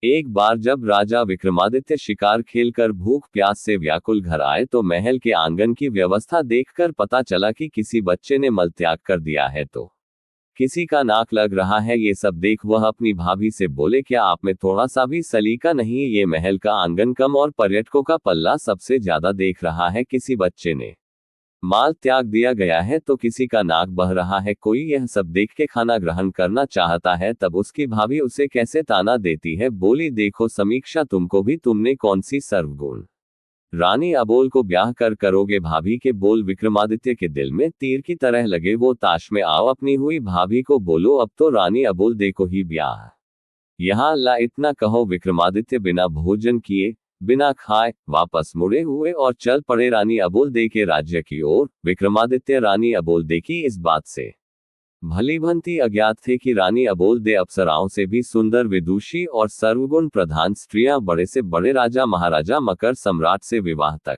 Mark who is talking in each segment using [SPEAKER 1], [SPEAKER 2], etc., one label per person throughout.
[SPEAKER 1] एक बार जब राजा विक्रमादित्य शिकार खेलकर भूख प्यास से व्याकुल घर आए तो महल के आंगन की व्यवस्था देखकर पता चला कि किसी बच्चे ने मलत्याग कर दिया है, तो किसी का नाक लग रहा है। ये सब देख वह अपनी भाभी से बोले, क्या आप में थोड़ा सा भी सलीका नहीं? ये महल का आंगन कम और पर्यटकों का पल्ला सबसे ज्यादा देख रहा है। किसी बच्चे ने माल त्याग दिया गया है तो किसी का नाक बह रहा है। कोई यह सब देख के खाना ग्रहण करना चाहता है, तब उसकी भाभी उसे कैसे ताना देती है। बोली, देखो समीक्षा, तुमको भी तुमने कौन सी सर्वगुण रानी अबोल को ब्याह कर करोगे? भाभी के बोल विक्रमादित्य के दिल में तीर की तरह लगे। वो ताश में आओ अपनी हुई भाभी को बोलो, अब तो रानी अबोल देखो ही ब्याह। यहाँ अल्लाह इतना कहो। विक्रमादित्य बिना भोजन किए बिना खाए वापस मुड़े हुए और चल पड़े रानी अबोल दे के राज्य की ओर। विक्रमादित्य रानी अबोल दे की इस बात से भली भंति अज्ञात थे कि रानी अबोल दे अप्सराओं से भी सुंदर, विदुषी और सर्वगुण प्रधान स्त्रियां बड़े से बड़े राजा महाराजा मकर सम्राट से विवाह तक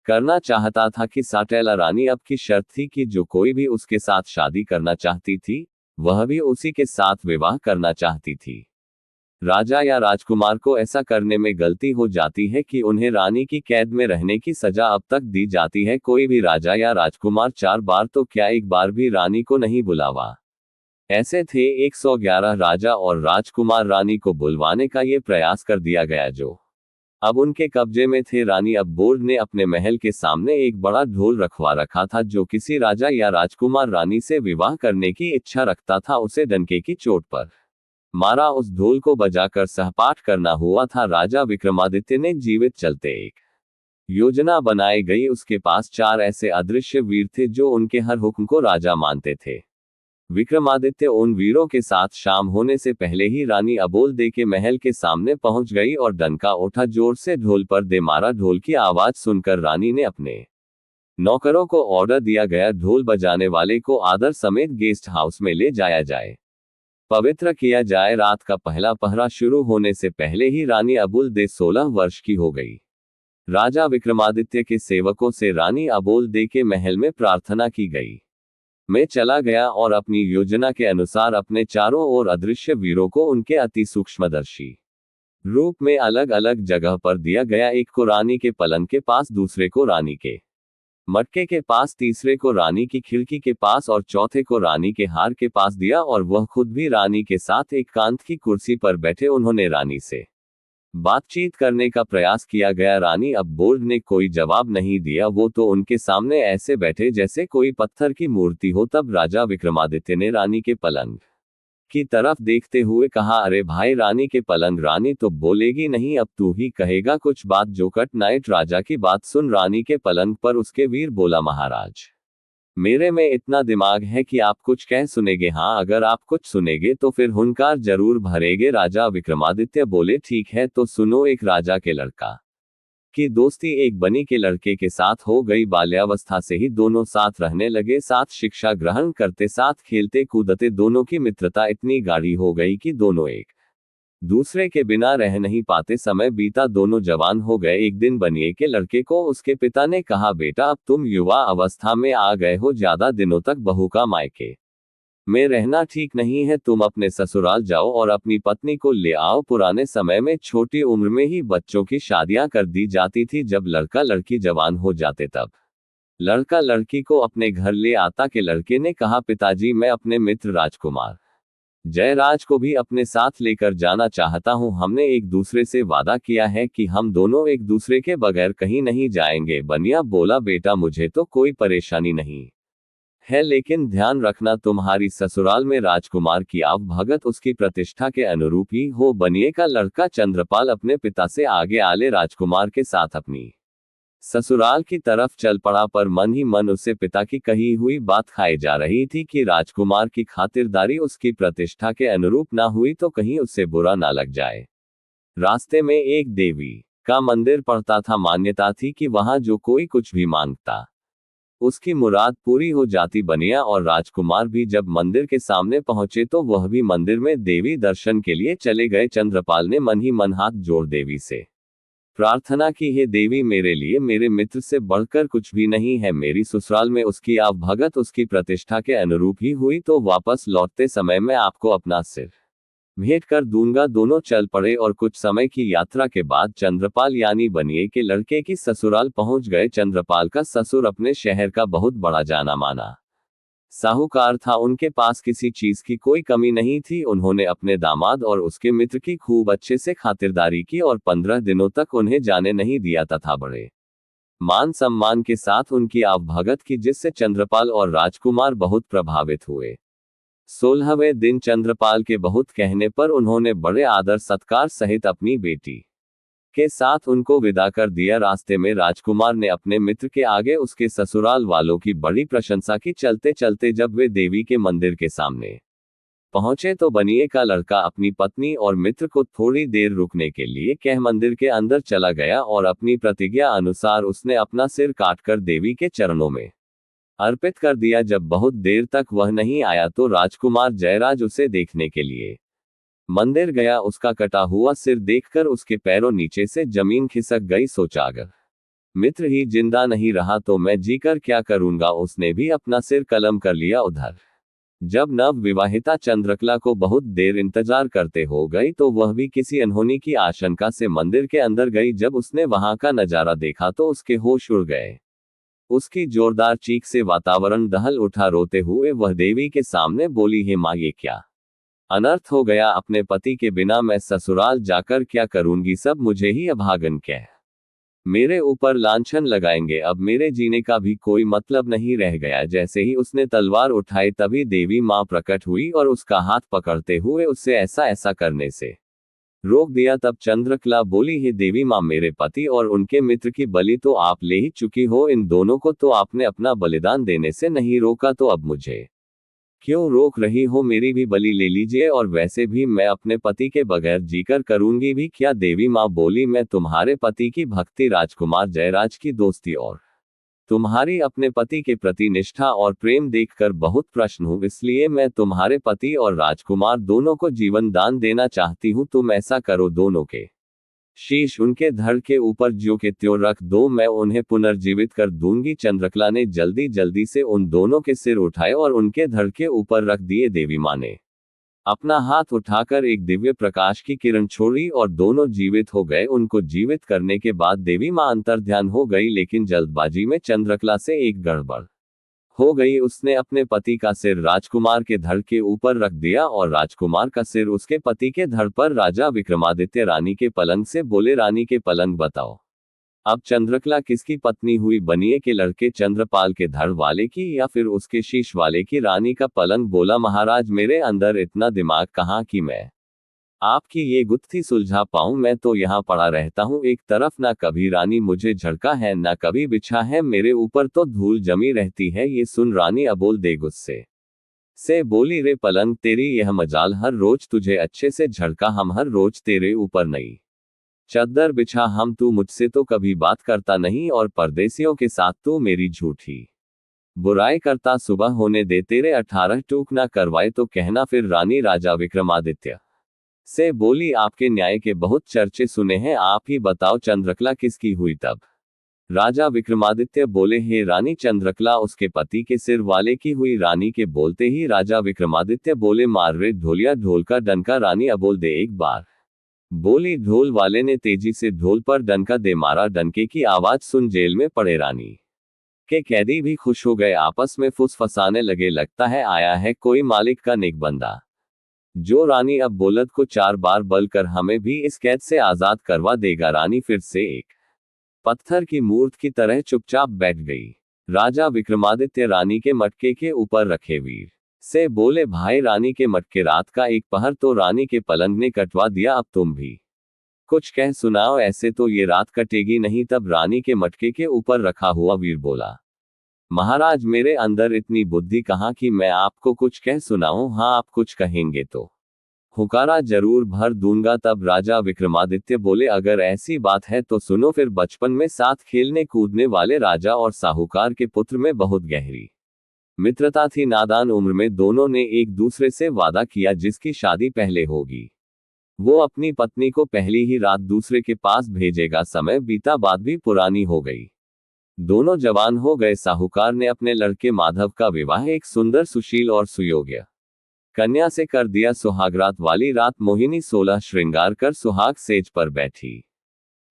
[SPEAKER 1] करना चाहता था। कि साटेला रानी अब की शर्त थी कि जो कोई भी उसके साथ शादी करना चाहती थी वह भी उसी के साथ विवाह करना चाहती थी। राजा या राजकुमार को ऐसा करने में गलती हो जाती है कि उन्हें रानी की कैद में रहने की सजा अब तक दी जाती है। कोई भी राजा या राजकुमार 4 बार तो क्या एक बार भी रानी को नहीं बुलावा। ऐसे थे 111 राजा और राजकुमार। रानी को बुलवाने का ये प्रयास कर दिया गया जो अब उनके कब्जे में थे। रानी अबोल ने अपने महल के सामने एक बड़ा ढोल रखवा रखा था। जो किसी राजा या राजकुमार रानी से विवाह करने की इच्छा रखता था उसे डंके की चोट पर मारा। उस ढोल को बजाकर सहपाठ करना हुआ था। राजा विक्रमादित्य ने जीवित चलते एक योजना बनाई गई। उसके पास 4 ऐसे अदृश्य वीर थे जो उनके हर हुक्म को राजा मानते थे। विक्रमादित्य उन वीरों के साथ शाम होने से पहले ही रानी अबोल दे के महल के सामने पहुंच गई और डंका उठा, जोर से ढोल पर दे मारा। ढोल की आवाज सुनकर रानी ने अपने नौकरों को ऑर्डर दिया गया, ढोल बजाने वाले को आदर समेत गेस्ट हाउस में ले जाया जाए, पवित्र किया जाए। रात का पहला पहरा शुरू होने से पहले ही रानी अबोल दे 16 वर्ष की हो गई। राजा विक्रमादित्य के सेवकों से रानी अबोल दे के महल में प्रार्थना की गई। मैं चला गया और अपनी योजना के अनुसार अपने चारों ओर अदृश्य वीरों को उनके अति सूक्ष्मदर्शी रूप में अलग अलग जगह पर दिया गया। एक को रानी के पलंग के पास, दूसरे को रानी के मटके के पास, तीसरे को रानी की खिड़की के पास और चौथे को रानी के हार के पास दिया। और वह खुद भी रानी के साथ एक कांत की कुर्सी पर बैठे उन्होंने रानी से बातचीत करने का प्रयास किया गया। रानी अबोल ने कोई जवाब नहीं दिया। वो तो उनके सामने ऐसे बैठे जैसे कोई पत्थर की मूर्ति हो। तब राजा विक्रमादित्य ने रानी के पलंग की तरफ देखते हुए कहा, अरे भाई रानी के पलंग। रानी तो बोलेगी नहीं, अब तू ही कहेगा कुछ बात। जोकट नाइट राजा की बात सुन रानी के पलंग पर उसके वीर बोला, महाराज मेरे में इतना दिमाग है कि आप कुछ कह सुनेगे। हाँ, अगर आप कुछ सुनेगे तो फिर हुंकार जरूर भरेगे। राजा विक्रमादित्य बोले, ठीक है तो सुनो। एक राजा के लड़का की दोस्ती एक बनी के लड़के के साथ हो गई। बाल्यावस्था से ही दोनों साथ रहने लगे, साथ शिक्षा ग्रहण करते, साथ खेलते कूदते। दोनों की मित्रता इतनी गाढ़ी हो गई कि दोनों एक दूसरे के बिना रह नहीं पाते। समय बीता, दोनों जवान हो गए। एक दिन बनिए के लड़के को उसके पिता ने कहा, बेटा अब तुम युवा अवस्था में आ गए हो, ज्यादा दिनों तक बहू का मायके में रहना ठीक नहीं है। तुम अपने ससुराल जाओ और अपनी पत्नी को ले आओ। पुराने समय में छोटी उम्र में ही बच्चों की शादियां कर दी जाती थी। जब लड़का लड़की जवान हो जाते तब लड़का लड़की को अपने घर ले आता। के लड़के ने कहा, पिताजी मैं अपने मित्र राजकुमार जयराज को भी अपने साथ लेकर जाना चाहता हूं। हमने एक दूसरे से वादा किया है कि हम दोनों एक दूसरे के बगैर कहीं नहीं जाएंगे। बनिया बोला, बेटा मुझे तो कोई परेशानी नहीं है, लेकिन ध्यान रखना तुम्हारी ससुराल में राजकुमार की आवभगत उसकी प्रतिष्ठा के अनुरूप ही हो। बनिए का लड़का चंद्रपाल अपने पिता से आगे आले राजकुमार के साथ अपनी ससुराल की तरफ चल पड़ा, पर मन ही मन उसे पिता की कही हुई बात खाई जा रही थी कि राजकुमार की खातिरदारी उसकी प्रतिष्ठा के अनुरूप ना हुई तो कहीं उससे बुरा ना लग जाए। रास्ते में एक देवी का मंदिर पड़ता था। मान्यता थी कि वहां जो कोई कुछ भी मांगता उसकी मुराद पूरी हो जाती। बनिया और राजकुमार भी जब मंदिर के सामने पहुंचे तो वह भी मंदिर में देवी दर्शन के लिए चले गए। चंद्रपाल ने मन ही मन हाथ जोड़ देवी से प्रार्थना की, हे देवी मेरे लिए मेरे मित्र से बढ़कर कुछ भी नहीं है। मेरी ससुराल में उसकी आवभगत उसकी प्रतिष्ठा के अनुरूप ही हुई तो वापस लौटते समय मैं आपको अपना सिर भेंट कर दूंगा। दोनों चल पड़े और कुछ समय की यात्रा के बाद चंद्रपाल यानी बनिए के लड़के की ससुराल पहुंच गए। चंद्रपाल का ससुर अपने शहर का बहुत बड़ा जाना माना साहूकार था। उनके पास किसी चीज की कोई कमी नहीं थी। उन्होंने अपने दामाद और उसके मित्र की खूब अच्छे से खातिरदारी की और 15 दिनों तक उन्हें जाने नहीं दिया तथा बड़े मान सम्मान के साथ उनकी आवभगत की, जिससे चंद्रपाल और राजकुमार बहुत प्रभावित हुए। 16वें दिन चंद्रपाल के बहुत कहने पर उन्होंने बड़े आदर सत्कार सहित अपनी बेटी के साथ उनको विदा कर दिया। रास्ते में राजकुमार ने अपने मित्र के आगे उसके ससुराल वालों की बड़ी प्रशंसा की। चलते चलते जब वे देवी के मंदिर के सामने पहुंचे तो बनिए का लड़का अपनी पत्नी और मित्र को थोड़ी देर रुकने के लिए कह मंदिर के अंदर चला गया और अपनी प्रतिज्ञा अनुसार उसने अपना सिर काटकर देवी के चरणों में अर्पित कर दिया। जब बहुत देर तक वह नहीं आया तो राजकुमार जयराज उसे देखने के लिए मंदिर गया। उसका कटा हुआ सिर देखकर उसके पैरों नीचे से जमीन खिसक गई। सोचा, अगर मित्र ही जिंदा नहीं रहा तो मैं जीकर क्या करूंगा। उसने भी अपना सिर कलम कर लिया। उधर जब नव विवाहिता चंद्रकला को बहुत देर इंतजार करते हो गई तो वह भी किसी अनहोनी की आशंका से मंदिर के अंदर गई। जब उसने वहां का नजारा देखा तो उसके होश उड़ गए। उसकी जोरदार चीख से वातावरण दहल उठा। रोते हुए वह देवी के सामने बोली, हे मां, ये क्या अनर्थ हो गया। अपने पति के बिना मैं ससुराल जाकर क्या करूंगी। सब मुझे ही अभागन कह मेरे ऊपर लांछन लगाएंगे। अब मेरे जीने का भी कोई मतलब नहीं रह गया। जैसे ही उसने तलवार उठाई तभी देवी मां प्रकट हुई और उसका हाथ पकड़ते हुए उससे ऐसा ऐसा करने से रोक दिया। तब चंद्रकला बोली, हे देवी मां, मेरे पति और उनके मित्र की बलि तो आप ले ही चुकी हो। इन दोनों को तो आपने अपना बलिदान देने से नहीं रोका, तो अब मुझे क्यों रोक रही हो। मेरी भी बलि ले लीजिए, और वैसे भी मैं अपने पति के बगैर जीकर करूंगी भी क्या। देवी मां बोली, मैं तुम्हारे पति की भक्ति, राजकुमार जयराज की दोस्ती और तुम्हारी अपने पति के प्रति निष्ठा और प्रेम देखकर बहुत प्रसन्न हूं। इसलिए मैं तुम्हारे पति और राजकुमार दोनों को जीवन दान देना चाहती हूं। तुम ऐसा करो, दोनों के शीश उनके धड़ के ऊपर ज्यों के त्यों रख दो, मैं उन्हें पुनर्जीवित कर दूंगी। चंद्रकला ने जल्दी जल्दी से उन दोनों के सिर उठाए और उनके धड़ के ऊपर रख दिए। देवी मां ने अपना हाथ उठाकर एक दिव्य प्रकाश की किरण छोड़ी और दोनों जीवित हो गए। उनको जीवित करने के बाद देवी मां अंतर्ध्यान हो गई, लेकिन जल्दबाजी में चंद्रकला से एक गड़बड़ हो गई। उसने अपने पति का सिर राजकुमार के धड़ के ऊपर रख दिया और राजकुमार का सिर उसके पति के धड़ पर। राजा विक्रमादित्य रानी के पलंग से बोले, रानी के पलंग बताओ, अब चंद्रकला किसकी पत्नी हुई, बनिए के लड़के चंद्रपाल के धड़ वाले की या फिर उसके शीश वाले की। रानी का पलंग बोला, महाराज, मेरे अंदर इतना दिमाग कहाँ कि मैं आपकी ये गुत्थी सुलझा पाऊं। मैं तो यहाँ पड़ा रहता हूँ एक तरफ, ना कभी रानी मुझे झड़का है ना कभी बिछा है। मेरे ऊपर तो धूल जमी रहती है। ये सुन रानी अबोल दे गुस्से से बोली, रे पलंग, तेरी यह मजाल, हर रोज तुझे अच्छे से झड़का, हम हर रोज तेरे ऊपर नई चद्दर बिछा। हम तू मुझसे तो कभी बात करता नहीं और परदेसियों के साथ तू मेरी झूठी बुराई करता। सुबह होने दे, तेरे 18 टूक ना करवाए तो कहना फिर। रानी राजा विक्रमादित्य से बोली, आपके न्याय के बहुत चर्चे सुने हैं, आप ही बताओ चंद्रकला किसकी हुई। तब राजा विक्रमादित्य बोले, हे रानी, चंद्रकला उसके पति के सिर वाले की हुई। रानी के बोलते ही राजा विक्रमादित्य बोले, मार रे ढोलिया, ढोल का डंका। रानी अबोल दे एक बार बोली। ढोल वाले ने तेजी से ढोल पर डंका दे मारा। डंके की आवाज सुन जेल में पड़े रानी के कैदी भी खुश हो गए, आपस में फुसफसाने लगे, लगता है आया है कोई मालिक का नेक बंदा, जो रानी अब बोलत को 4 बार बल कर हमें भी इस कैद से आजाद करवा देगा। रानी फिर से एक पत्थर की मूर्त की तरह चुपचाप बैठ गई। राजा विक्रमादित्य रानी के मटके के ऊपर रखे वीर से बोले, भाई, रानी के मटके रात का एक पहर तो रानी के पलंग ने कटवा दिया, अब तुम भी कुछ कह सुनाओ, ऐसे तो ये रात कटेगी नहीं। तब रानी के मटके के ऊपर रखा हुआ वीर बोला, महाराज, मेरे अंदर इतनी बुद्धि कहाँ कि मैं आपको कुछ कह सुनाऊं। हाँ, आप कुछ कहेंगे तो हुकारा जरूर भर दूंगा। तब राजा विक्रमादित्य बोले, अगर ऐसी बात है तो सुनो फिर। बचपन में साथ खेलने कूदने वाले राजा और साहूकार के पुत्र में बहुत गहरी मित्रता थी। नादान उम्र में दोनों ने एक दूसरे से वादा किया जिसकी शादी पहले होगी वो अपनी पत्नी को पहली ही रात दूसरे के पास भेजेगा। समय बीता, बात भी पुरानी हो गई, दोनों जवान हो गए। साहूकार ने अपने लड़के माधव का विवाह एक सुंदर, सुशील और सुयोग्य कन्या से कर दिया सुहागरात वाली रात मोहिनी 16 श्रृंगार कर सुहाग सेज पर बैठी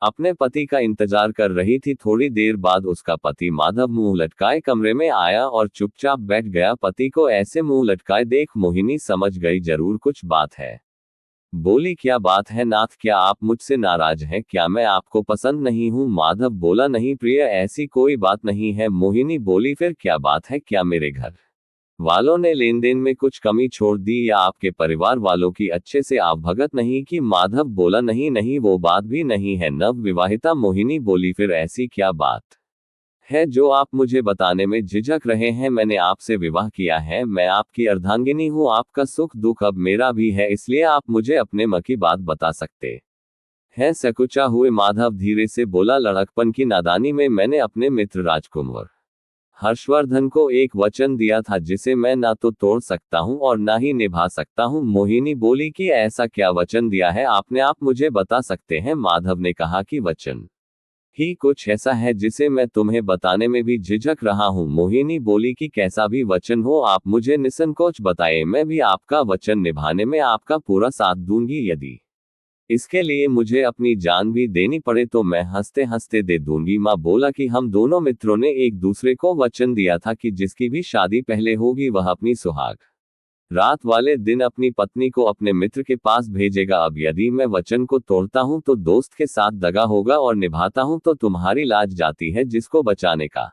[SPEAKER 1] अपने पति का इंतजार कर रही थी। थोड़ी देर बाद उसका पति माधव मुंह लटकाए कमरे में आया और चुपचाप बैठ गया। पति को ऐसे मुंह लटकाए देख मोहिनी समझ गई जरूर कुछ बात है। बोली, क्या बात है नाथ, क्या आप मुझसे नाराज हैं? क्या मैं आपको पसंद नहीं हूं? माधव बोला, नहीं प्रिय, ऐसी कोई बात नहीं है। मोहिनी बोली, फिर क्या बात है? क्या मेरे घर वालों ने लेन देन में कुछ कमी छोड़ दी या आपके परिवार वालों की अच्छे से आवभगत नहीं की? माधव बोला, नहीं नहीं, वो बात भी नहीं है। नव विवाहिता मोहिनी बोली, फिर ऐसी क्या बात है जो आप मुझे बताने में झिझक रहे हैं? मैंने आपसे विवाह किया है, मैं आपकी अर्धांगिनी हूं, आपका सुख दुख अब मेरा भी है, इसलिए आप मुझे अपने मन की बात बता सकते हैं। सकुचा हुए माधव धीरे से बोला, लड़कपन की नादानी में मैंने अपने मित्र राजकुमार हर्षवर्धन को एक वचन दिया था जिसे मैं ना तो तोड़ सकता हूं और ना ही निभा सकता हूं। मोहिनी बोली कि ऐसा क्या वचन दिया है आपने, आप मुझे बता सकते हैं? माधव ने कहा कि वचन ही कुछ ऐसा है जिसे मैं तुम्हें बताने में भी झिझक रहा हूं। मोहिनी बोली कि कैसा भी वचन हो आप मुझे निसंकोच बताएं, मैं भी आपका वचन निभाने में आपका पूरा साथ दूंगी। यदि इसके लिए मुझे अपनी जान भी देनी पड़े तो मैं हंसते हंसते दे दूंगी। माँ बोला कि हम दोनों मित्रों ने एक दूसरे को वचन दिया था कि जिसकी भी शादी पहले होगी वह अपनी सुहाग रात वाले दिन अपनी पत्नी को अपने मित्र के पास भेजेगा। अब यदि मैं वचन को तोड़ता हूं तो दोस्त के साथ दगा होगा और निभाता हूं तो तुम्हारी लाज जाती है जिसको बचाने का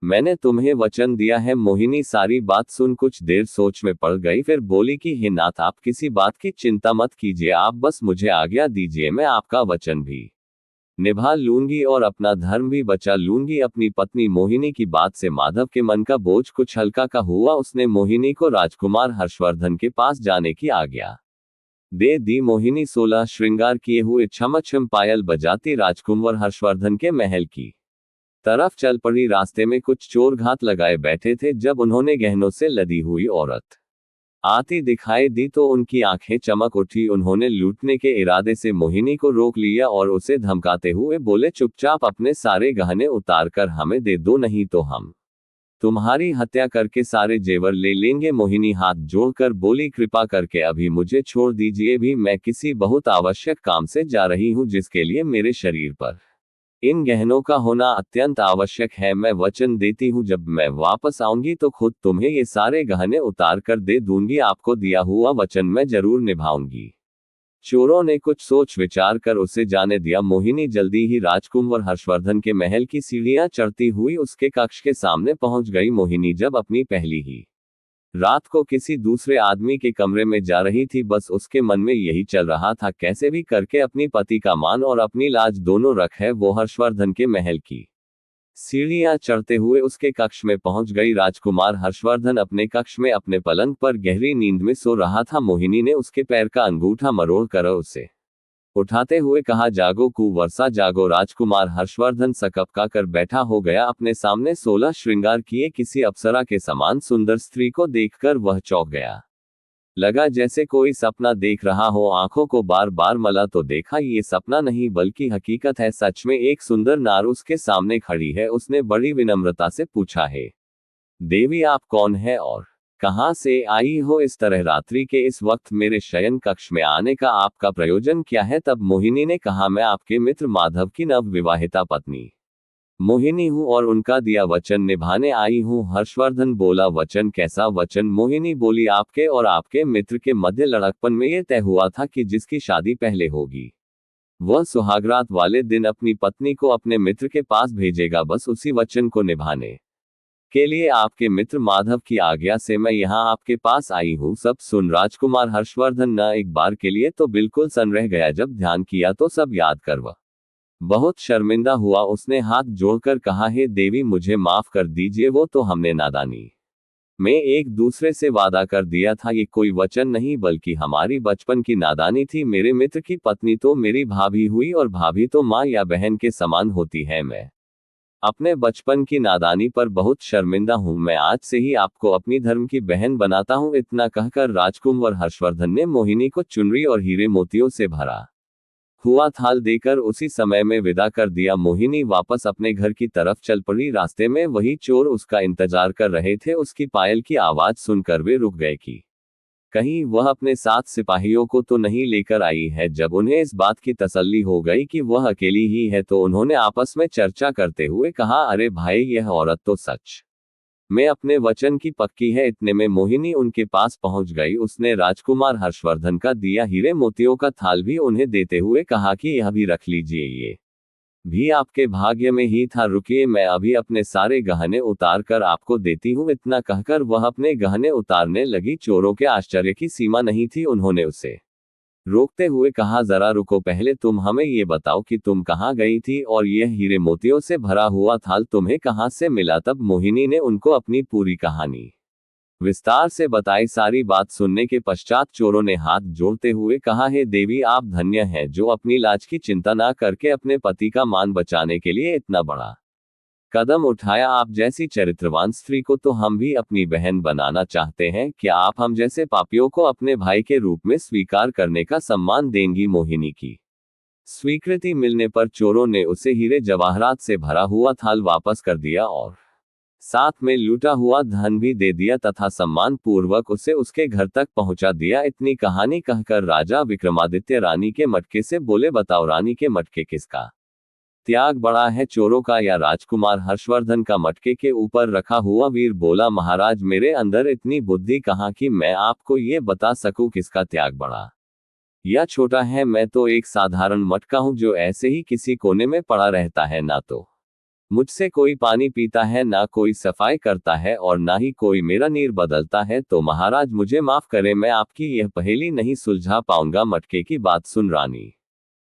[SPEAKER 1] मैंने तुम्हें वचन दिया है। मोहिनी सारी बात सुन कुछ देर सोच में पड़ गई, फिर बोली कि हे नाथ, आप किसी बात की चिंता मत कीजिए, आप बस मुझे आज्ञा दीजिए, मैं आपका वचन भी निभा लूंगी और अपना धर्म भी बचा लूंगी। अपनी पत्नी मोहिनी की बात से माधव के मन का बोझ कुछ हल्का का हुआ। उसने मोहिनी को राजकुमार हर्षवर्धन के पास जाने की आज्ञा दे दी। मोहिनी 16 श्रृंगार किए हुए छम छम पायल बजाती राजकुमार हर्षवर्धन के महल की तरफ चल पड़ी। रास्ते में कुछ चोर घात लगाए बैठे थे। जब उन्होंने गहनों से लदी हुई औरत आती दिखाई दी तो उनकी आंखें चमक उठी। उन्होंने लूटने के इरादे से मोहिनी को रोक लिया और उसे धमकाते हुए बोले, चुपचाप अपने सारे गहने उतार कर हमें दे दो, नहीं तो हम तुम्हारी हत्या करके सारे जेवर ले लेंगे। मोहिनी हाथ जोड़कर बोली, कृपा करके अभी मुझे छोड़ दीजिए, भी मैं किसी बहुत आवश्यक काम से जा रही हूं जिसके लिए मेरे शरीर पर इन गहनों का होना अत्यंत आवश्यक है। मैं वचन देती हूँ जब मैं वापस आऊंगी तो खुद तुम्हें ये सारे गहने उतार कर दे दूंगी। आपको दिया हुआ वचन मैं जरूर निभाऊंगी। चोरों ने कुछ सोच विचार कर उसे जाने दिया। मोहिनी जल्दी ही राजकुमार हर्षवर्धन के महल की सीढ़ियां चढ़ती हुई उसके कक्ष के सामने पहुंच गई। मोहिनी जब अपनी पहली ही रात को किसी दूसरे आदमी के कमरे में जा रही थी, बस उसके मन में यही चल रहा था, कैसे भी करके अपनी पति का मान और अपनी लाज दोनों रखे। वो हर्षवर्धन के महल की सीढ़ियां चढ़ते हुए उसके कक्ष में पहुंच गई। राजकुमार हर्षवर्धन अपने कक्ष में अपने पलंग पर गहरी नींद में सो रहा था। मोहिनी ने उसके पैर का अंगूठा मरोड़ कर उसे उठाते हुए कहा, जागो कुंवर्सा जागो। राजकुमार हर्षवर्धन सकपका कर बैठा हो गया। अपने सामने 16 श्रृंगार किए किसी अप्सरा के समान सुंदर स्त्री को देखकर वह चौंक गया। लगा जैसे कोई सपना देख रहा हो। आंखों को बार बार मला तो देखा ये सपना नहीं बल्कि हकीकत है। सच में एक सुंदर नार उसके सामने खड़ी है। उसने बड़ी विनम्रता से पूछा, है देवी, आप कौन है और कहां से आई हो? इस तरह रात्रि के इस वक्त मेरे शयन कक्ष में आने का आपका प्रयोजन क्या है? तब मोहिनी ने कहा, मैं आपके मित्र माधव की नव विवाहिता पत्नी मोहिनी हूं और उनका दिया वचन निभाने आई हूं। हर्षवर्धन बोला, वचन? कैसा वचन? मोहिनी बोली, आपके और आपके मित्र के मध्य लड़कपन में यह तय हुआ था कि जिसकी शादी पहले होगी वह सुहागरात वाले दिन अपनी पत्नी को अपने मित्र के पास भेजेगा। बस उसी वचन को निभाने के लिए आपके मित्र माधव की आज्ञा से मैं यहाँ आपके पास आई हूँ। सब सुन राजकुमार हर्षवर्धन न एक बार के लिए तो बिल्कुल सन रह गया। जब ध्यान किया तो सब याद कर वह बहुत शर्मिंदा हुआ। उसने हाथ जोड़कर कहा, हे देवी, मुझे माफ कर दीजिए, वो तो हमने नादानी में एक दूसरे से वादा कर दिया था। ये कोई वचन नहीं बल्कि हमारी बचपन की नादानी थी। मेरे मित्र की पत्नी तो मेरी भाभी हुई और भाभी तो माँ या बहन के समान होती है। मैं अपने बचपन की नादानी पर बहुत शर्मिंदा हूं। मैं आज से ही आपको अपनी धर्म की बहन बनाता हूं। इतना कहकर राजकुमार हर्षवर्धन ने मोहिनी को चुनरी और हीरे मोतियों से भरा हुआ थाल देकर उसी समय में विदा कर दिया। मोहिनी वापस अपने घर की तरफ चल पड़ी। रास्ते में वही चोर उसका इंतजार कर रहे थे। उसकी पायल की आवाज सुनकर वे रुक गए कि कहीं वह अपने साथ सिपाहियों को तो नहीं लेकर आई है। जब उन्हें इस बात की तसल्ली हो गई कि वह अकेली ही है तो उन्होंने आपस में चर्चा करते हुए कहा, अरे भाई, यह औरत तो सच में अपने वचन की पक्की है। इतने में मोहिनी उनके पास पहुंच गई। उसने राजकुमार हर्षवर्धन का दिया हीरे मोतियों का थाल भी उन्हें देते हुए कहा कि यह भी रख लीजिए, ये भी आपके भाग्य में ही था। रुकिए, मैं अभी अपने सारे गहने उतार कर आपको देती हूँ। इतना कहकर वह अपने गहने उतारने लगी। चोरों के आश्चर्य की सीमा नहीं थी। उन्होंने उसे रोकते हुए कहा, जरा रुको, पहले तुम हमें ये बताओ कि तुम कहाँ गई थी और यह हीरे मोतियों से भरा हुआ थाल तुम्हें कहाँ से मिला। तब मोहिनी ने उनको अपनी पूरी कहानी विस्तार से बताई। सारी बात सुनने के पश्चात चोरों ने हाथ जोड़ते हुए कहा, हे देवी, आप धन्य हैं जो अपनी लाज की चिंता ना करके अपने पति का मान बचाने के लिए इतना बड़ा कदम उठाया। आप जैसी चरित्रवान स्त्री को तो हम भी अपनी बहन बनाना चाहते हैं। क्या आप हम जैसे पापियों को अपने भाई के रूप में स्वीकार करने का सम्मान देंगी। मोहिनी की स्वीकृति मिलने पर चोरों ने उसे हीरे जवाहरात से भरा हुआ थाल वापस कर दिया और साथ में लूटा हुआ धन भी दे दिया तथा सम्मान पूर्वक उसे उसके घर तक पहुंचा दिया। इतनी कहानी कहकर राजा विक्रमादित्य रानी के मटके से बोले, बताओ रानी के मटके किसका त्याग बड़ा है, चोरों का या राजकुमार हर्षवर्धन का। मटके के ऊपर रखा हुआ वीर बोला, महाराज, मेरे अंदर इतनी बुद्धि कहाँ कि मैं आपको ये बता सकूं किसका त्याग बड़ा या छोटा है। मैं तो एक साधारण मटका हूं जो ऐसे ही किसी कोने में पड़ा रहता है। ना तो मुझसे कोई पानी पीता है, ना कोई सफाई करता है और ना ही कोई मेरा नीर बदलता है। तो महाराज मुझे माफ करें, मैं आपकी यह पहेली नहीं सुलझा पाऊंगा। मटके की बात सुन रानी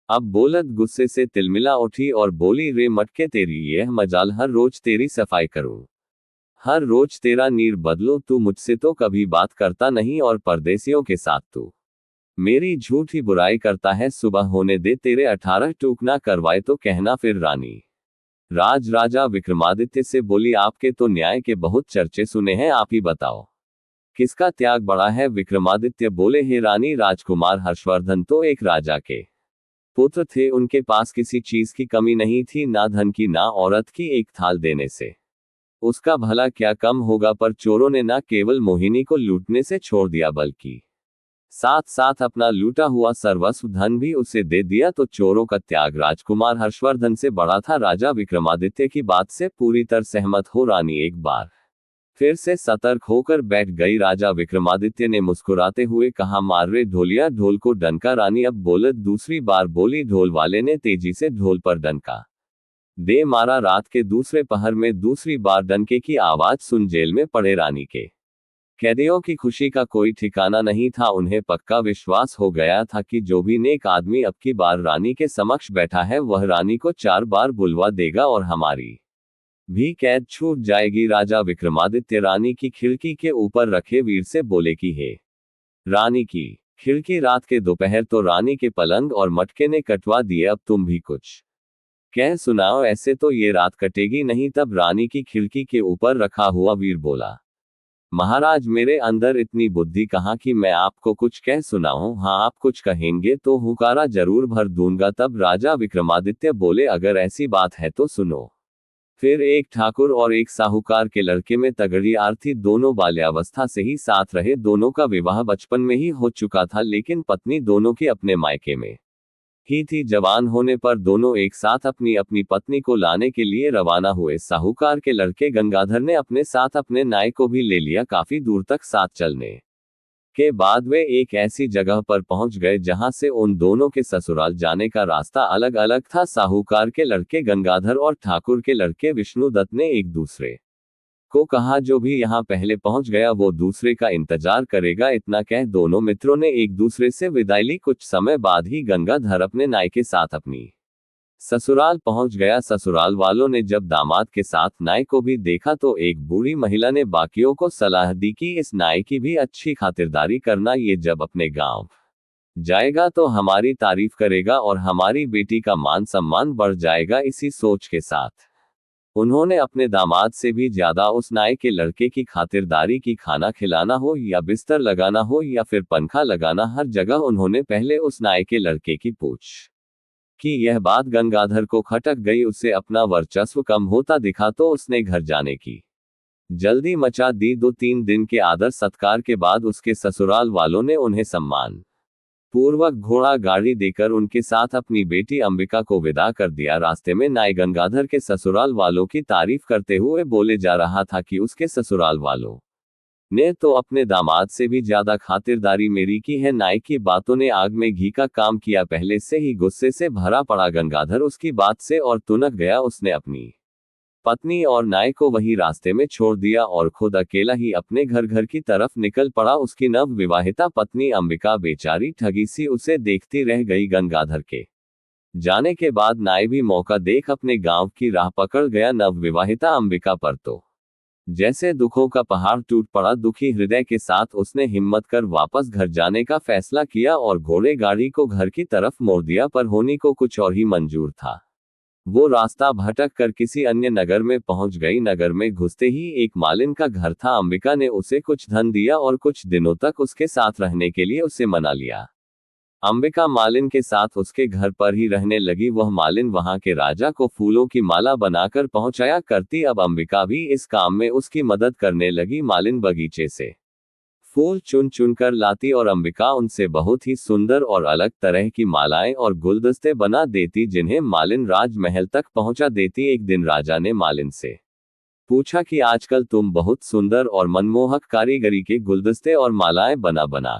[SPEAKER 1] अब बोलत गुस्से से तिलमिला उठी और बोली, रे मटके, तेरी यह मजाल, हर रोज तेरी सफाई करूं, हर रोज तेरा नीर बदलूं। तू मुझसे तो कभी बात करता नहीं और परदेसियों के साथ तू मेरी झूठी बुराई करता है। सुबह होने दे, तेरे 18 टूक ना करवाए तो कहना फिर। रानी राजा विक्रमादित्य से बोली, आपके तो न्याय के बहुत चर्चे सुने हैं, आप ही बताओ किसका त्याग बड़ा है। विक्रमादित्य बोले, हे रानी, राजकुमार हर्षवर्धन तो एक राजा के पुत्र थे। उनके पास किसी चीज की कमी नहीं थी, ना धन की ना औरत की। एक थाल देने से उसका भला क्या कम होगा। पर चोरों ने ना केवल मोहिनी को लूटने से छोड़ दिया बल्कि साथ साथ अपना लूटा हुआ सर्वस्व धन भी उसे दे दिया। तो चोरों का त्याग राजकुमार हर्षवर्धन से बड़ा था। राजा विक्रमादित्य की बात से पूरी तरह सहमत हो रानी एक बार फिर से सतर्क होकर बैठ गई। राजा विक्रमादित्य ने मुस्कुराते हुए कहा, मार रे ढोलिया, ढोल को डंका। रानी अब बोलत दूसरी बार बोली। ढोल वाले ने तेजी से ढोल पर डंका दे मारा। रात के दूसरे पहर में दूसरी बार डंके की आवाज सुन जेल में पड़े रानी के कैदियों की खुशी का कोई ठिकाना नहीं था। उन्हें पक्का विश्वास हो गया था कि जो भी नेक आदमी अब की बार रानी के समक्ष बैठा है वह रानी को 4 बार बुलवा देगा और हमारी भी कैद छूट जाएगी। राजा विक्रमादित्य रानी की खिड़की के ऊपर रखे वीर से बोले कि हे रानी की खिड़की, रात के दोपहर तो रानी के पलंग और मटके ने कटवा दिए, अब तुम भी कुछ कह सुनाओ, ऐसे तो ये रात कटेगी नहीं। तब रानी की खिड़की के ऊपर रखा हुआ वीर बोला, महाराज, मेरे अंदर इतनी बुद्धि कहाँ कि मैं आपको कुछ कह सुनाऊं। हाँ, आप कुछ कहेंगे तो हुकारा जरूर भर दूंगा। तब राजा विक्रमादित्य बोले, अगर ऐसी बात है तो सुनो। फिर एक ठाकुर और एक साहूकार के लड़के में तगड़ी आर थी। दोनों बाल्यावस्था से ही साथ रहे। दोनों का विवाह बचपन में ही हो चुका था, लेकिन पत्नी दोनों की अपने मायके में ही थी। जवान होने पर दोनों एक साथ अपनी अपनी पत्नी को लाने के लिए रवाना हुए। साहूकार के लड़के गंगाधर ने अपने साथ अपने नाई को भी ले लिया। काफी दूर तक साथ चलने के बाद वे एक ऐसी जगह पर पहुंच गए जहां से उन दोनों के ससुराल जाने का रास्ता अलग अलग था। साहूकार के लड़के गंगाधर और ठाकुर के लड़के विष्णुदत्त ने एक दूसरे को कहा, जो भी यहाँ पहले पहुंच गया वो दूसरे का इंतजार करेगा। इतना कह दोनों मित्रों ने एक दूसरे से विदाई ली। कुछ समय बाद ही गंगाधर अपने नाई के साथ अपनी ससुराल पहुंच गया। ससुराल वालों ने जब दामाद के साथ नाई को भी देखा तो एक बूढ़ी महिला ने बाकियों को सलाह दी कि इस नाई की भी अच्छी खातिरदारी करना, ये जब अपने गांव जाएगा तो हमारी तारीफ करेगा और हमारी बेटी का मान सम्मान बढ़ जाएगा। इसी सोच के साथ उन्होंने अपने दामाद से भी ज्यादा उस नाई के लड़के की खातिरदारी की। खाना खिलाना हो या बिस्तर लगाना हो या फिर पंखा लगाना, हर जगह उन्होंने पहले उस नाई के लड़के की पूछ कि यह बात गंगाधर को खटक गई। उसे अपना वर्चस्व कम होता दिखा तो उसने घर जाने की जल्दी मचा दी। 2-3 दिन के आदर सत्कार के बाद उसके ससुराल वालों ने उन्हें सम्मान पूर्वक घोड़ा गाड़ी देकर उनके साथ अपनी बेटी अंबिका को विदा कर दिया। रास्ते में नाई गंगाधर के ससुराल वालों की तारीफ करते हुए बोले जा रहा था कि उसके ससुराल वालों ने तो अपने दामाद से भी ज्यादा खातिरदारी मेरी की है। नाई की बातों ने आग में घी का काम किया। पहले से ही गुस्से से भरा पड़ा गंगाधर उसकी बात से और तुनक गया। उसने अपनी पत्नी और नाई को वही रास्ते में छोड़ दिया और खुद अकेला ही अपने घर की तरफ निकल पड़ा। उसकी नव विवाहिता पत्नी अंबिका बेचारी ठगी सी उसे देखती रह गई। गंगाधर के जाने के बाद नाई भी मौका देख अपने गांव की राह पकड़ गया। नव विवाहिता अंबिका पर तो जैसे दुखों का पहाड़ टूट पड़ा। दुखी हृदय के साथ उसने हिम्मत कर वापस घर जाने का फैसला किया और घोड़े गाड़ी को घर की तरफ मोड़ दिया। पर होनी को कुछ और ही मंजूर था। वो रास्ता भटक कर किसी अन्य नगर में पहुंच गई। नगर में घुसते ही एक मालिन का घर था। अंबिका ने उसे कुछ धन दिया और कुछ दिनों तक उसके साथ रहने के लिए उसे मना लिया। अंबिका मालिन के साथ उसके घर पर ही रहने लगी। वह मालिन वहां के राजा को फूलों की माला बनाकर पहुंचाया करती। अब अंबिका भी इस काम में उसकी मदद करने लगी। मालिन बगीचे से फूल चुन चुन कर लाती और अंबिका उनसे बहुत ही सुंदर और अलग तरह की मालाएं और गुलदस्ते बना देती, जिन्हें मालिन राजमहल तक पहुंचा देती। एक दिन राजा ने मालिन से पूछा कि आजकल तुम बहुत सुंदर और मनमोहक कारीगरी के गुलदस्ते और मालाएं बना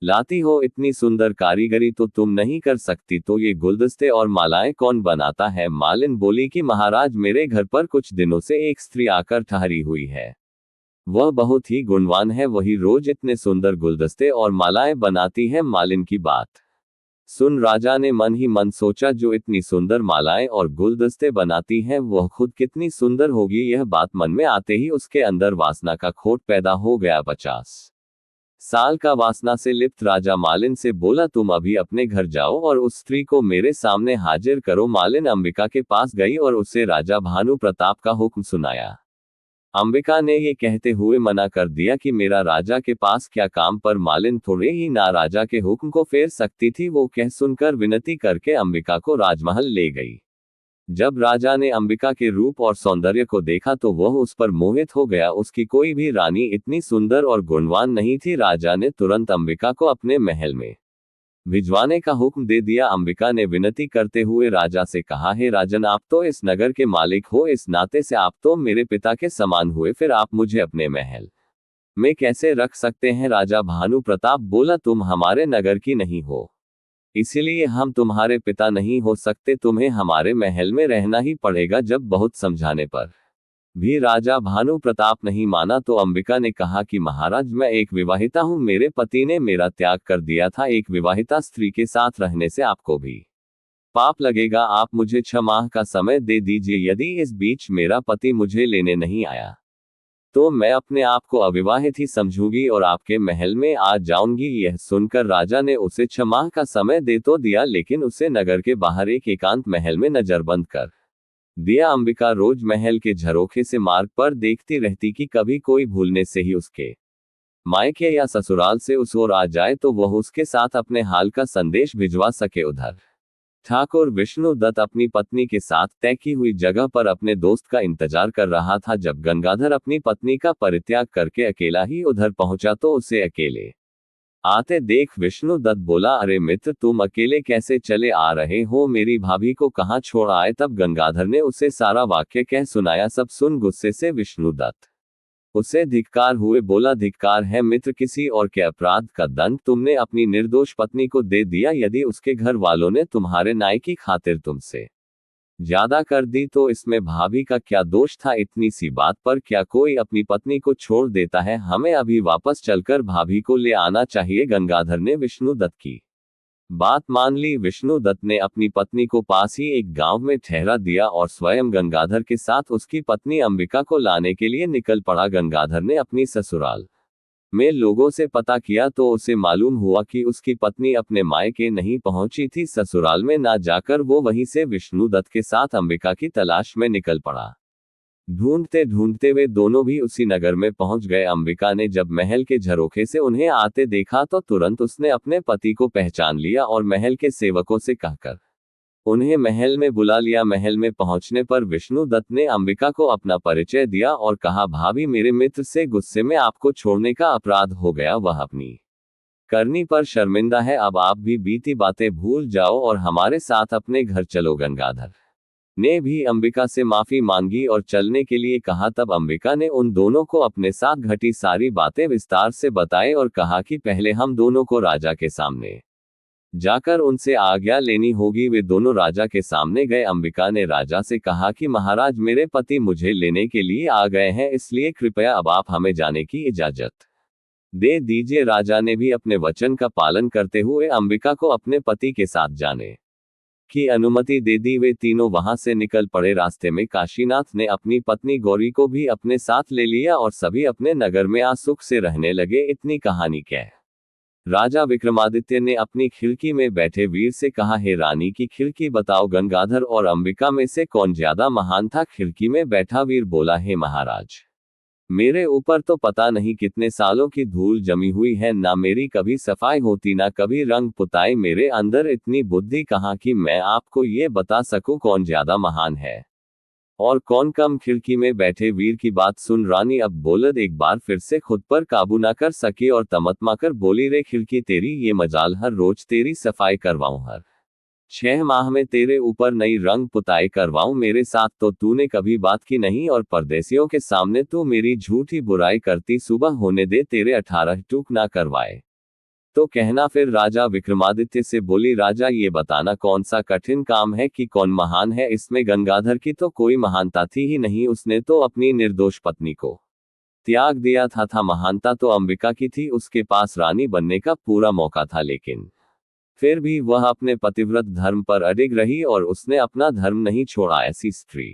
[SPEAKER 1] लाती हो। इतनी सुंदर कारीगरी तो तुम नहीं कर सकती, तो ये गुलदस्ते और मालाएं कौन बनाता है? मालिन बोली कि महाराज, मेरे घर पर कुछ दिनों से एक स्त्री आकर ठहरी हुई है। वह बहुत ही गुणवान है। वही रोज इतने सुंदर गुलदस्ते और मालाएं बनाती है। मालिन की बात सुन राजा ने मन ही मन सोचा, जो इतनी सुंदर मालाएं और गुलदस्ते बनाती है वह खुद कितनी सुंदर होगी। यह बात मन में आते ही उसके अंदर वासना का खोट पैदा हो गया। 50 साल का वासना से लिप्त राजा मालिन से बोला, तुम अभी अपने घर जाओ और उस स्त्री को मेरे सामने हाजिर करो। मालिन अंबिका के पास गई और उसे राजा भानु प्रताप का हुक्म सुनाया। अंबिका ने ये कहते हुए मना कर दिया कि मेरा राजा के पास क्या काम, पर मालिन थोड़े ही ना राजा के हुक्म को फेर सकती थी। वो कह सुनकर विनती करके अंबिका को राजमहल ले गई। जब राजा ने अंबिका के रूप और सौंदर्य को देखा तो वह उस पर मोहित हो गया। उसकी कोई भी रानी इतनी सुंदर और गुणवान नहीं थी। राजा ने तुरंत अंबिका को अपने महल में भिजवाने का हुक्म दे दिया। अंबिका ने विनती करते हुए राजा से कहा, हे राजन, आप तो इस नगर के मालिक हो, इस नाते से आप तो मेरे पिता के समान हुए, फिर आप मुझे अपने महल में कैसे रख सकते हैं? राजा भानु प्रताप बोला, तुम हमारे नगर की नहीं हो, इसीलिए हम तुम्हारे पिता नहीं हो सकते। तुम्हें हमारे महल में रहना ही पड़ेगा। जब बहुत समझाने पर भी राजा भानु प्रताप नहीं माना तो अंबिका ने कहा कि महाराज, मैं एक विवाहिता हूं, मेरे पति ने मेरा त्याग कर दिया था। एक विवाहिता स्त्री के साथ रहने से आपको भी पाप लगेगा। आप मुझे 6 माह का समय दे दीजिए। यदि इस बीच मेरा पति मुझे लेने नहीं आया तो मैं अपने आप को अविवाहित ही समझूंगी और आपके महल में आ जाऊंगी। यह सुनकर राजा ने उसे 6 माह का समय दे तो दिया, लेकिन उसे नगर के बाहर एक एकांत महल में नजरबंद कर दिया। अंबिका रोज महल के झरोखे से मार्ग पर देखती रहती कि कभी कोई भूलने से ही उसके मायके या ससुराल से उस ओर आ जाए तो वह उसके साथ अपने हाल का संदेश भिजवा सके। उधर ठाकुर विष्णु दत्त अपनी पत्नी के साथ तय की हुई जगह पर अपने दोस्त का इंतजार कर रहा था। जब गंगाधर अपनी पत्नी का परित्याग करके अकेला ही उधर पहुंचा तो उसे अकेले आते देख विष्णु दत्त बोला, अरे मित्र, तुम अकेले कैसे चले आ रहे हो? मेरी भाभी को कहाँ छोड़ आए? तब गंगाधर ने उसे सारा वाक्य कह सुनाया। सब सुन गुस्से से विष्णु दत्त उसे धिक्कार हुए बोला, धिक्कार है मित्र, किसी और के अपराध का दंड तुमने अपनी निर्दोष पत्नी को दे दिया। यदि उसके घर वालों ने तुम्हारे न्याय की खातिर तुमसे ज्यादा कर दी तो इसमें भाभी का क्या दोष था? इतनी सी बात पर क्या कोई अपनी पत्नी को छोड़ देता है? हमें अभी वापस चलकर भाभी को ले आना चाहिए। गंगाधर ने विष्णु दत्त की बात मान ली। विष्णु दत्त ने अपनी पत्नी को पास ही एक गांव में ठहरा दिया और स्वयं गंगाधर के साथ उसकी पत्नी अंबिका को लाने के लिए निकल पड़ा। गंगाधर ने अपनी ससुराल में लोगों से पता किया तो उसे मालूम हुआ कि उसकी पत्नी अपने मायके नहीं पहुंची थी। ससुराल में ना जाकर वो वहीं से विष्णु दत्त के साथ अंबिका की तलाश में निकल पड़ा। ढूंढते ढूंढते वे दोनों भी उसी नगर में पहुंच गए। अंबिका ने जब महल के झरोखे से उन्हें आते देखा तो तुरंत उसने अपने पति को पहचान लिया और महल के सेवकों से कहकर उन्हें महल में बुला लिया। महल में पहुंचने पर विष्णुदत्त ने अंबिका को अपना परिचय दिया और कहा, भाभी, मेरे मित्र से गुस्से में आपको छोड़ने का अपराध हो गया। वह अपनी करनी पर शर्मिंदा है। अब आप भी बीती बातें भूल जाओ और हमारे साथ अपने घर चलो। गंगाधर ने भी अंबिका से माफी मांगी और चलने के लिए कहा। तब अंबिका ने उन दोनों को अपने साथ घटी सारी बातें विस्तार से बताई और कहा कि पहले हम दोनों को राजा के सामने जाकर उनसे आज्ञा लेनी होगी। वे दोनों राजा के सामने गए। अंबिका ने राजा से कहा कि महाराज, मेरे पति मुझे लेने के लिए आ गए हैं, इसलिए कृपया अब आप हमें जाने की इजाजत दे दीजिए। राजा ने भी अपने वचन का पालन करते हुए अंबिका को अपने पति के साथ जाने की अनुमति दे दी। वे तीनों वहां से निकल पड़े। रास्ते में काशीनाथ ने अपनी पत्नी गौरी को भी अपने साथ ले लिया और सभी अपने नगर में सुख से रहने लगे। इतनी कहानी कह राजा विक्रमादित्य ने अपनी खिड़की में बैठे वीर से कहा, हे रानी की खिड़की बताओ, गंगाधर और अंबिका में से कौन ज्यादा महान था? खिड़की में बैठा वीर बोला, हे महाराज, मेरे ऊपर तो पता नहीं कितने सालों की धूल जमी हुई है। ना मेरी कभी सफाई होती, ना कभी रंग पुताई। मेरे अंदर इतनी बुद्धि कहाँ कि मैं आपको ये बता सकूं कौन ज्यादा महान है और कौन कम। खिड़की में बैठे वीर की बात सुन रानी अब बोलद एक बार फिर से खुद पर काबू ना कर सकी और तमतमाकर बोली, रे खिड़की, तेरी ये मजाल, हर रोज तेरी सफाई करवाऊं, हर 6 माह में तेरे ऊपर नई रंग पुताई करवाऊं। मेरे साथ तो तूने कभी बात की नहीं और परदेसियों के सामने तू मेरी झूठी बुराई करती। सुबह होने दे, तेरे 18 टूक ना करवाए तो कहना। फिर राजा विक्रमादित्य से बोली, राजा, ये बताना कौन सा कठिन काम है कि कौन महान है? इसमें गंगाधर की तो कोई महानता थी ही नहीं, उसने तो अपनी निर्दोष पत्नी को त्याग दिया था। महानता तो अंबिका की थी, उसके पास रानी बनने का पूरा मौका था, लेकिन फिर भी वह अपने पतिव्रत धर्म पर अडिग रही और उसने अपना धर्म नहीं छोड़ा। ऐसी स्त्री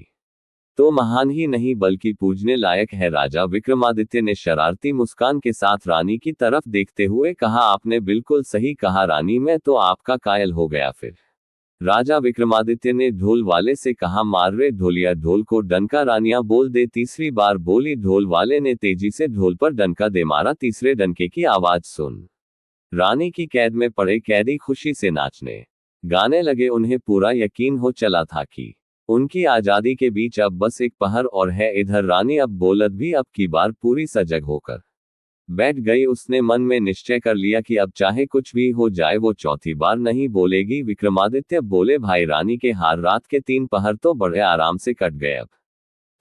[SPEAKER 1] तो महान ही नहीं बल्कि पूजने लायक है। राजा विक्रमादित्य ने शरारती मुस्कान के साथ रानी की तरफ देखते हुए कहा, आपने बिल्कुल सही कहा रानी, मैं तो आपका कायल हो गया। फिर राजा विक्रमादित्य ने ढोल वाले से कहा, मार रे ढोलिया, ढोल को डंका रानियां बोल दे। तीसरी बार बोली। ढोल वाले ने तेजी से ढोल पर डंका दे मारा। तीसरे डंके की आवाज सुन रानी की कैद में पड़े कैदी खुशी से नाचने गाने लगे। उन्हें पूरा यकीन हो चला था कि उनकी आजादी के बीच अब बस एक पहर और है। इधर रानी अब बोलत भी अब की बार पूरी सजग होकर बैठ गई। उसने मन में निश्चय कर लिया कि अब चाहे कुछ भी हो जाए वो चौथी बार नहीं बोलेगी। विक्रमादित्य बोले, भाई, रानी के हार रात के 3 पहर तो बड़े आराम से कट गए, अब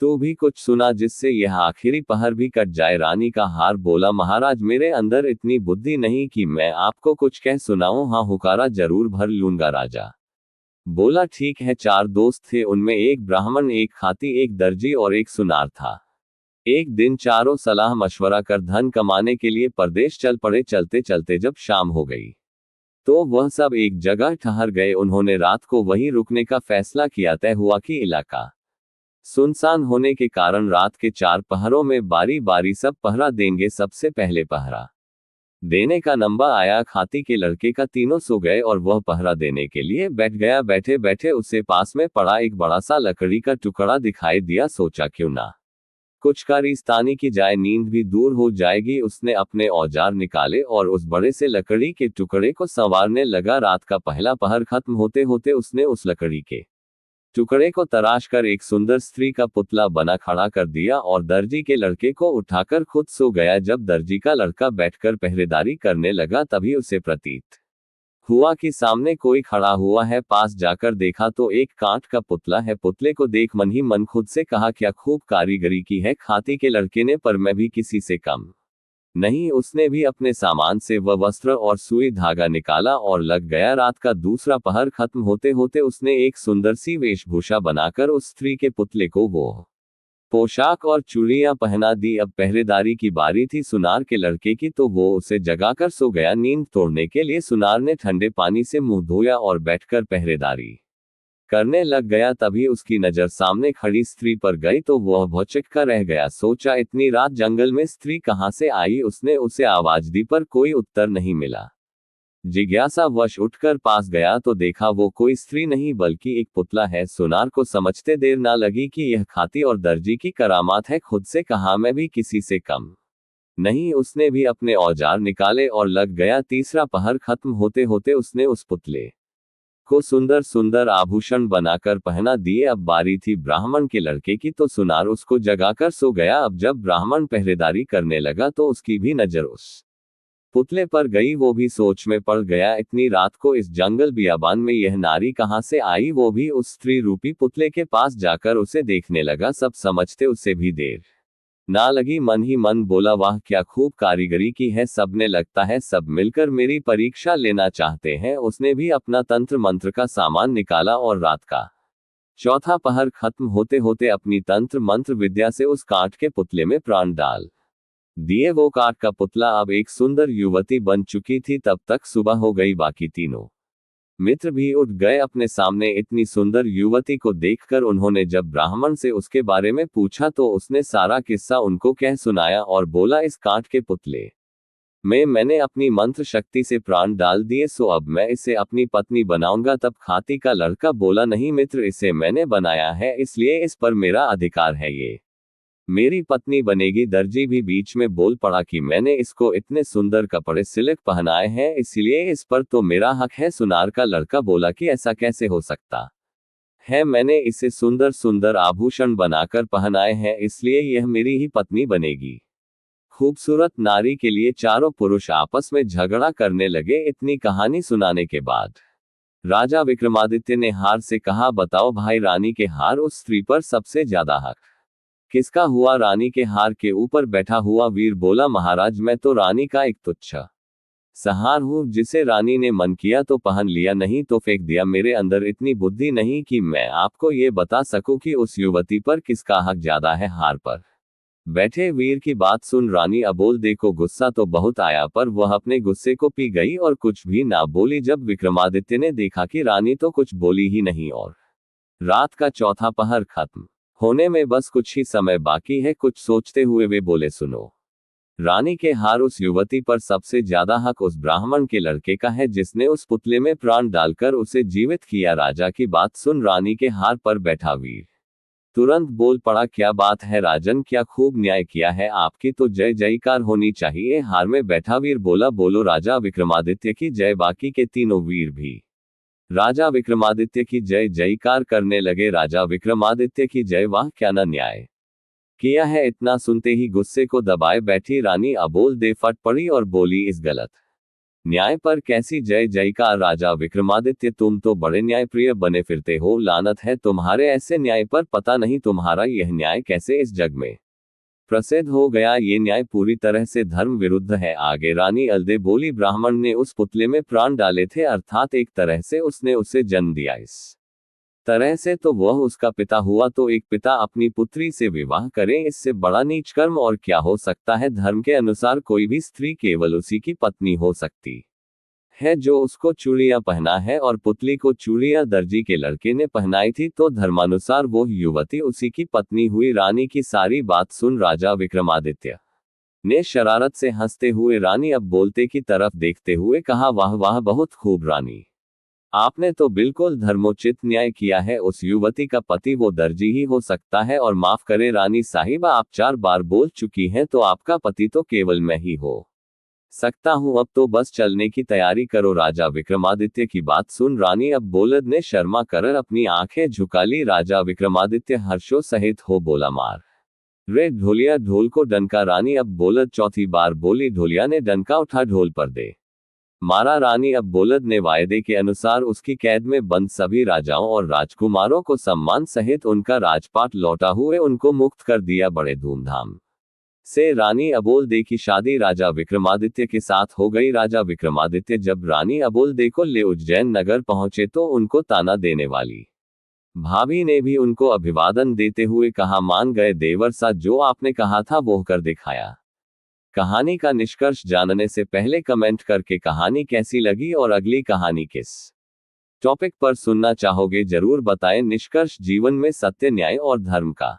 [SPEAKER 1] तू भी कुछ सुना जिससे यह आखिरी पहर भी कट जाए। रानी का हार बोला, महाराज, मेरे अंदर इतनी बुद्धि नहीं कि मैं आपको कुछ कह सुनाऊं। हाँ, हुकारा जरूर भर लूंगा। राजा बोला, ठीक है। 4 दोस्त थे, उनमें एक ब्राह्मण, एक खाती, एक दर्जी और एक सुनार था। एक दिन चारों सलाह मशवरा कर धन कमाने के लिए परदेश चल पड़े। चलते चलते जब शाम हो गई तो वह सब एक जगह ठहर गए। उन्होंने रात को वहीं रुकने का फैसला किया। तय हुआ कि इलाका सुनसान होने के कारण रात के 4 पहरों में बारी बारी सब पहरा देंगे। सबसे पहले पहरा देने का नंबर आया खाती के लड़के का। तीनों सो गए और वह पहरा देने के लिए बैठ गया। बैठे बैठे उसे पास में पड़ा एक बड़ा सा लकड़ी का टुकड़ा दिखाई दिया। सोचा, क्यों ना कुछ कारिस्तानी की जाए, नींद भी दूर हो जाएगी। उसने अपने औजार निकाले और उस बड़े से लकड़ी के टुकड़े को संवारने लगा। रात का पहला पहर खत्म होते होते उसने उस लकड़ी के टुकड़े को तराश कर एक सुंदर स्त्री का पुतला बना खड़ा कर दिया और दर्जी के लड़के को उठाकर खुद सो गया। जब दर्जी का लड़का बैठकर पहरेदारी करने लगा तभी उसे प्रतीत हुआ कि सामने कोई खड़ा हुआ है। पास जाकर देखा तो एक कांट का पुतला है। पुतले को देख मन ही मन खुद से कहा, क्या खूब कारीगरी की है खाती के लड़के ने, पर मैं भी किसी से कम नहीं। उसने भी अपने सामान से वह वस्त्र और सुई धागा निकाला और लग गया। रात का दूसरा पहर खत्म होते होते उसने एक सुंदर सी वेशभूषा बनाकर उस स्त्री के पुतले को वो पोशाक और चूड़ियां पहना दी। अब पहरेदारी की बारी थी सुनार के लड़के की, तो वो उसे जगाकर सो गया। नींद तोड़ने के लिए सुनार ने ठंडे पानी से मुंह धोया और बैठकर पहरेदारी करने लग गया। तभी उसकी नजर सामने खड़ी स्त्री पर गई तो वह भौचक्का रह गया। सोचा, इतनी रात जंगल में स्त्री कहां से आई? उसने उसे आवाज दी पर कोई उत्तर नहीं मिला। जिज्ञासा वश उठकर पास गया तो देखा वो कोई स्त्री नहीं बल्कि एक पुतला है। सुनार को समझते देर ना लगी कि यह खाती और दर्जी की करामात है। खुद से कहा, मैं भी किसी से कम नहीं। उसने भी अपने औजार निकाले और लग गया। तीसरा पहर खत्म होते होते उसने उस पुतले को सुंदर सुंदर आभूषण बनाकर पहना दिए। अब बारी थी ब्राह्मण के लड़के की, तो सुनार उसको जगाकर सो गया। अब जब ब्राह्मण पहरेदारी करने लगा तो उसकी भी नजर उस पुतले पर गई। वो भी सोच में पड़ गया, इतनी रात को इस जंगल बियाबान में यह नारी कहाँ से आई। वो भी उस स्त्री रूपी पुतले के पास जाकर उसे देखने लगा। सब समझते उसे भी देर ना लगी, मन ही मन बोला, वाह क्या खूब कारीगरी की है सबने, लगता है सब मिलकर मेरी परीक्षा लेना चाहते हैं। उसने भी अपना तंत्र मंत्र का सामान निकाला और रात का चौथा पहर खत्म होते होते अपनी तंत्र मंत्र विद्या से उस काठ के पुतले में प्राण डाल दिए। वो काठ का पुतला अब एक सुंदर युवती बन चुकी थी। तब तक सुबह हो गई, बाकी तीनों मित्र भी उठ गए अपने सामने। इतनी सुंदर युवती को देखकर उन्होंने जब ब्राह्मण से उसके बारे में पूछा तो उसने सारा किस्सा उनको कह सुनाया और बोला, इस काठ के पुतले में मैंने अपनी मंत्र शक्ति से प्राण डाल दिए, सो अब मैं इसे अपनी पत्नी बनाऊंगा। तब खाती का लड़का बोला, नहीं मित्र, इसे मैंने बनाया है, इसलिए इस पर मेरा अधिकार है, ये मेरी पत्नी बनेगी। दर्जी भी बीच में बोल पड़ा कि मैंने इसको इतने सुंदर कपड़े सिल्क पहनाए हैं, इसलिए इस पर तो मेरा हक है। सुनार का लड़का बोला कि ऐसा कैसे हो सकता है, मैंने इसे सुंदर सुंदर आभूषण बनाकर पहनाए हैं, इसलिए यह मेरी ही पत्नी बनेगी। खूबसूरत नारी के लिए चारों पुरुष आपस में झगड़ा करने लगे। इतनी कहानी सुनाने के बाद राजा विक्रमादित्य ने हार से कहा, बताओ भाई रानी के हार उस स्त्री पर सबसे ज्यादा हक किसका हुआ। रानी के हार के ऊपर बैठा हुआ वीर बोला, महाराज मैं तो रानी का एक तुच्छ सहार हूं, जिसे रानी ने मन किया तो पहन लिया, नहीं तो फेंक दिया। मेरे अंदर इतनी बुद्धि नहीं कि मैं आपको ये बता सकूं कि उस युवती पर किसका हक ज्यादा है। हार पर बैठे वीर की बात सुन रानी अबोलदे को गुस्सा तो बहुत आया, पर वह अपने गुस्से को पी गई और कुछ भी ना बोली। जब विक्रमादित्य ने देखा कि रानी तो कुछ बोली ही नहीं और रात का चौथा पहर खत्म होने में बस कुछ ही समय बाकी है, कुछ सोचते हुए वे बोले, सुनो, रानी के हार उस युवती पर सबसे ज्यादा हक उस ब्राह्मण के लड़के का है, जिसने उस पुतले में प्राण डालकर उसे जीवित किया। राजा की बात सुन रानी के हार पर बैठा वीर तुरंत बोल पड़ा, क्या बात है राजन, क्या खूब न्याय किया है, आपकी तो जय जयकार होनी चाहिए। हार में बैठा वीर बोला, बोलो राजा विक्रमादित्य की जय। बाकी के तीनों वीर भी राजा विक्रमादित्य की जय जयकार करने लगे। राजा विक्रमादित्य की जय, वाह क्या न न्याय किया है। इतना सुनते ही गुस्से को दबाए बैठी रानी अबोलदे फट पड़ी और बोली, इस गलत न्याय पर कैसी जय जयकार। राजा विक्रमादित्य, तुम तो बड़े न्यायप्रिय बने फिरते हो, लानत है तुम्हारे ऐसे न्याय पर। पता नहीं तुम्हारा यह न्याय कैसे इस जग में प्रसिद्ध हो गया, ये न्याय पूरी तरह से धर्म विरुद्ध है। आगे रानी अल्दे बोली, ब्राह्मण ने उस पुतले में प्राण डाले थे, अर्थात एक तरह से उसने उसे जन्म दिया। इस तरह से तो वह उसका पिता हुआ, तो एक पिता अपनी पुत्री से विवाह करें, इससे बड़ा नीच कर्म और क्या हो सकता है। धर्म के अनुसार कोई भी स्त्री केवल उसी की पत्नी हो सकती है जो उसको चूड़ियां पहना है, और पुतली को चूड़ियां दर्जी के लड़के ने पहनाई थी, तो धर्मानुसार वो युवती उसी की पत्नी हुई। रानी की सारी बात सुन राजा विक्रमादित्य ने शरारत से हंसते हुए रानी अबोलदे की तरफ देखते हुए कहा, वाह वाह बहुत खूब रानी, आपने तो बिल्कुल धर्मोचित न्याय किया है। उस युवती का पति वो दर्जी ही हो सकता है, और माफ करें रानी साहिबा, आप 4 बार बोल चुकी हैं, तो आपका पति तो केवल मैं ही हो सकता हूं। अब तो बस चलने की तैयारी करो। राजा विक्रमादित्य की बात सुन रानी अबोलद ने शर्मा कर अपनी आंखें झुका ली। राजा विक्रमादित्य हर्षों सहित हो बोला, मार रे ढोलिया, ढोल को डंका। रानी अबोलद चौथी बार बोली, ढोलिया ने डंका उठा, ढोल पर दे मारा। रानी अबोलद ने वायदे के अनुसार उसकी कैद में बंद सभी राजाओं और राजकुमारों को सम्मान सहित उनका राजपाट लौटा हुए उनको मुक्त कर दिया। बड़े धूमधाम से रानी अबोलदे की शादी राजा विक्रमादित्य के साथ हो गई। राजा विक्रमादित्य जब रानी अबोलदे को ले उज्जैन नगर पहुंचे तो उनको ताना देने वाली भाभी ने भी उनको अभिवादन देते हुए कहा, मान गए देवर सा, जो आपने कहा था वो कर दिखाया। कहानी का निष्कर्ष जानने से पहले कमेंट करके कहानी कैसी लगी और अगली कहानी किस टॉपिक पर सुनना चाहोगे जरूर बताएं। निष्कर्ष, जीवन में सत्य, न्याय और धर्म का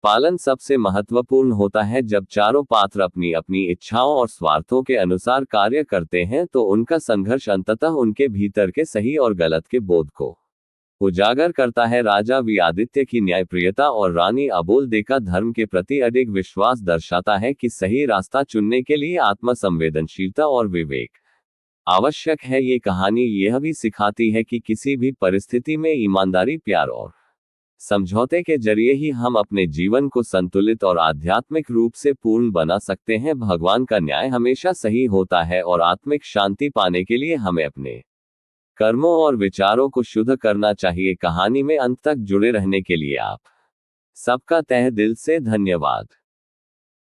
[SPEAKER 1] पालन सबसे महत्वपूर्ण होता है। जब चारों पात्र अपनी अपनी इच्छाओं और स्वार्थों के अनुसार कार्य करते हैं तो उनका संघर्ष अंततः उनके भीतर के सही और गलत के बोध को उजागर करता है। राजा विआदित्य की न्यायप्रियता और रानी अबोलदे का धर्म के प्रति अडिग विश्वास दर्शाता है कि सही रास्ता चुनने के लिए आत्मसंवेदनशीलता और विवेक आवश्यक है। ये कहानी यह भी सिखाती है कि किसी भी परिस्थिति में ईमानदारी, प्यार और समझौते के जरिए ही हम अपने जीवन को संतुलित और आध्यात्मिक रूप से पूर्ण बना सकते हैं। भगवान का न्याय हमेशा सही होता है और आत्मिक शांति पाने के लिए हमें अपने कर्मों और विचारों को शुद्ध करना चाहिए। कहानी में अंत तक जुड़े रहने के लिए आप सबका तहे दिल से धन्यवाद।